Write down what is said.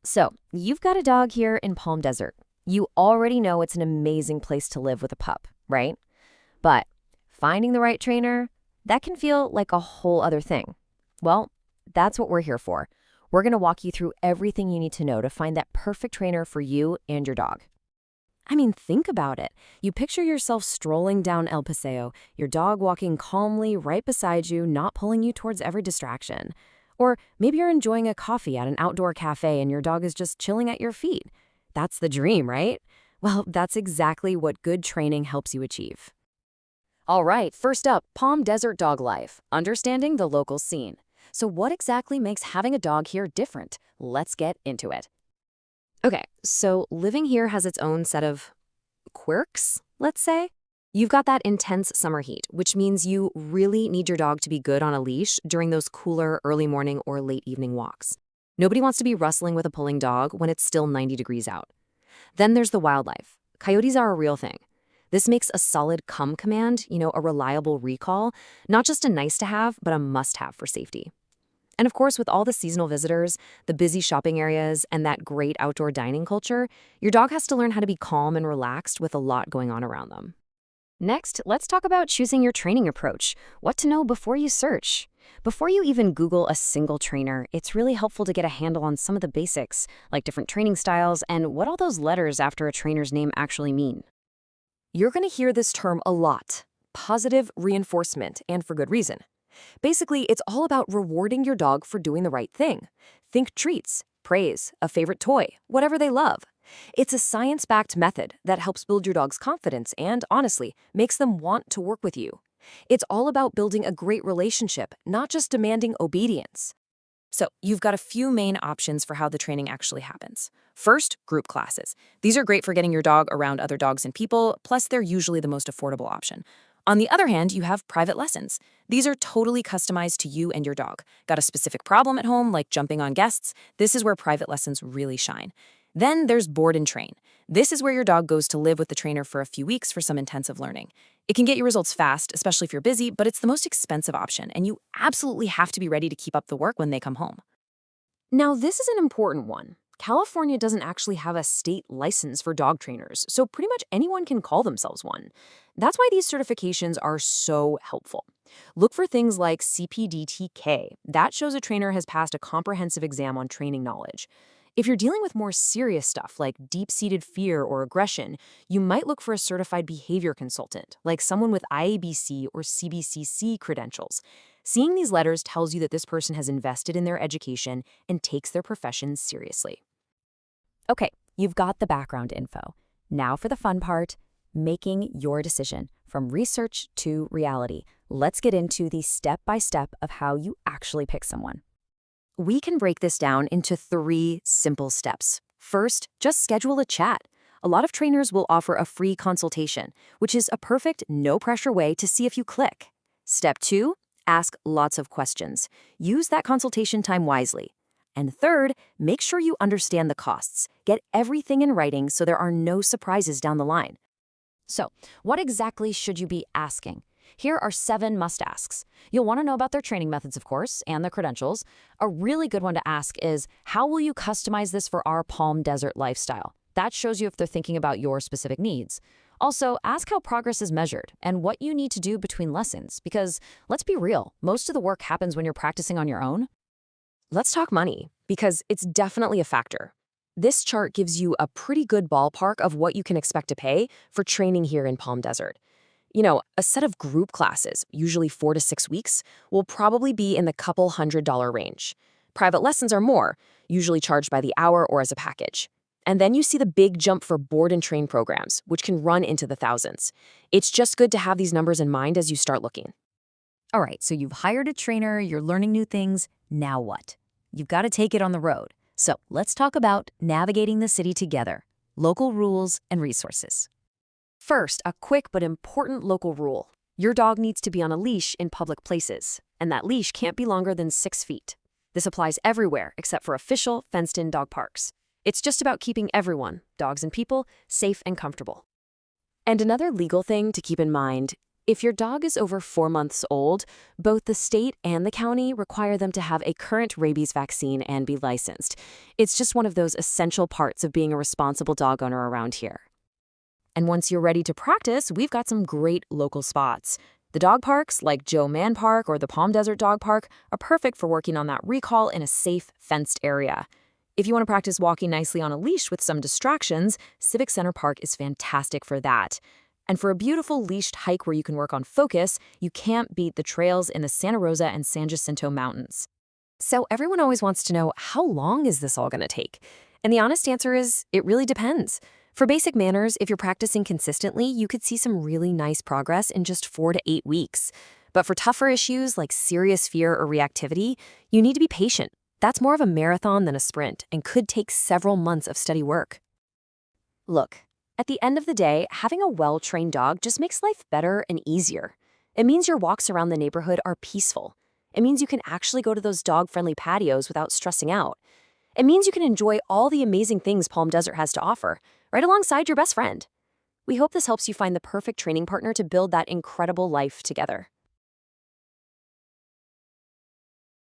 So, you've got a dog here in Palm Desert. You already know it's an amazing place to live with a pup, right? But finding the right trainer, that can feel like a whole other thing. Well, that's what we're here for. We're going to walk you through everything you need to know to find that perfect trainer for you and your dog. I mean, think about it. You picture yourself strolling down El Paseo, your dog walking calmly right beside you, not pulling you towards every distraction. Or maybe you're enjoying a coffee at an outdoor cafe and your dog is just chilling at your feet. That's the dream, right? Well, that's exactly what good training helps you achieve. All right, first up, Palm Desert Dog Life, understanding the local scene. So what exactly makes having a dog here different? Let's get into it. Okay, so living here has its own set of quirks, let's say. You've got that intense summer heat, which means you really need your dog to be good on a leash during those cooler early morning or late evening walks. Nobody wants to be wrestling with a pulling dog when it's still 90 degrees out. Then there's the wildlife. Coyotes are a real thing. This makes a solid come command, a reliable recall, not just a nice to have, but a must have for safety. And of course, with all the seasonal visitors, the busy shopping areas, and that great outdoor dining culture, your dog has to learn how to be calm and relaxed with a lot going on around them. Next, let's talk about choosing your training approach. What to know before you search. Before you even Google a single trainer, it's really helpful to get a handle on some of the basics, like different training styles and what all those letters after a trainer's name actually mean. You're going to hear this term a lot, positive reinforcement, and for good reason. Basically, it's all about rewarding your dog for doing the right thing. Think treats, praise, a favorite toy, whatever they love. It's a science-backed method that helps build your dog's confidence and, honestly, makes them want to work with you. It's all about building a great relationship, not just demanding obedience. So, you've got a few main options for how the training actually happens. First, group classes. These are great for getting your dog around other dogs and people, plus they're usually the most affordable option. On the other hand, you have private lessons. These are totally customized to you and your dog. Got a specific problem at home, like jumping on guests? This is where private lessons really shine. Then there's board and train. This is where your dog goes to live with the trainer for a few weeks for some intensive learning. It can get you results fast, especially if you're busy, but it's the most expensive option, and you absolutely have to be ready to keep up the work when they come home. Now, this is an important one. California doesn't actually have a state license for dog trainers, so pretty much anyone can call themselves one. That's why these certifications are so helpful. Look for things like CPDTK. That shows a trainer has passed a comprehensive exam on training knowledge. If you're dealing with more serious stuff like deep-seated fear or aggression, you might look for a certified behavior consultant, like someone with IABC or CBCC credentials. Seeing these letters tells you that this person has invested in their education and takes their profession seriously. Okay, you've got the background info. Now for the fun part, making your decision from research to reality. Let's get into the step-by-step of how you actually pick someone. We can break this down into 3 simple steps. First, just schedule a chat. A lot of trainers will offer a free consultation, which is a perfect, no-pressure way to see if you click. Step 2, ask lots of questions. Use that consultation time wisely. And third, make sure you understand the costs. Get everything in writing so there are no surprises down the line. So, what exactly should you be asking? Here are 7 must-asks. You'll want to know about their training methods, of course, and their credentials. A really good one to ask is, how will you customize this for our Palm Desert lifestyle? That shows you if they're thinking about your specific needs. Also, ask how progress is measured and what you need to do between lessons, because let's be real, most of the work happens when you're practicing on your own. Let's talk money, because it's definitely a factor. This chart gives you a pretty good ballpark of what you can expect to pay for training here in Palm Desert. A set of group classes, usually 4 to 6 weeks, will probably be in the couple $100 range. Private lessons are more, usually charged by the hour or as a package. And then you see the big jump for board and train programs, which can run into the thousands. It's just good to have these numbers in mind as you start looking. All right, so you've hired a trainer, you're learning new things. Now what? You've got to take it on the road. So let's talk about navigating the city together, local rules and resources. First, a quick but important local rule. Your dog needs to be on a leash in public places, and that leash can't be longer than 6 feet. This applies everywhere except for official, fenced-in dog parks. It's just about keeping everyone, dogs and people, safe and comfortable. And another legal thing to keep in mind, If your dog is over 4 months old, both the state and the county require them to have a current rabies vaccine and be licensed. It's just one of those essential parts of being a responsible dog owner around here. And once you're ready to practice, we've got some great local spots. The dog parks, like Joe Mann Park or the Palm Desert Dog Park, are perfect for working on that recall in a safe, fenced area. If you want to practice walking nicely on a leash with some distractions, Civic Center Park is fantastic for that. And for a beautiful leashed hike where you can work on focus, you can't beat the trails in the Santa Rosa and San Jacinto Mountains. So everyone always wants to know, how long is this all going to take? And the honest answer is, it really depends. For basic manners, if you're practicing consistently, you could see some really nice progress in just 4 to 8 weeks. But for tougher issues like serious fear or reactivity, you need to be patient. That's more of a marathon than a sprint and could take several months of steady work. Look, at the end of the day, having a well-trained dog just makes life better and easier. It means your walks around the neighborhood are peaceful. It means you can actually go to those dog-friendly patios without stressing out. It means you can enjoy all the amazing things Palm Desert has to offer, right alongside your best friend. We hope this helps you find the perfect training partner to build that incredible life together.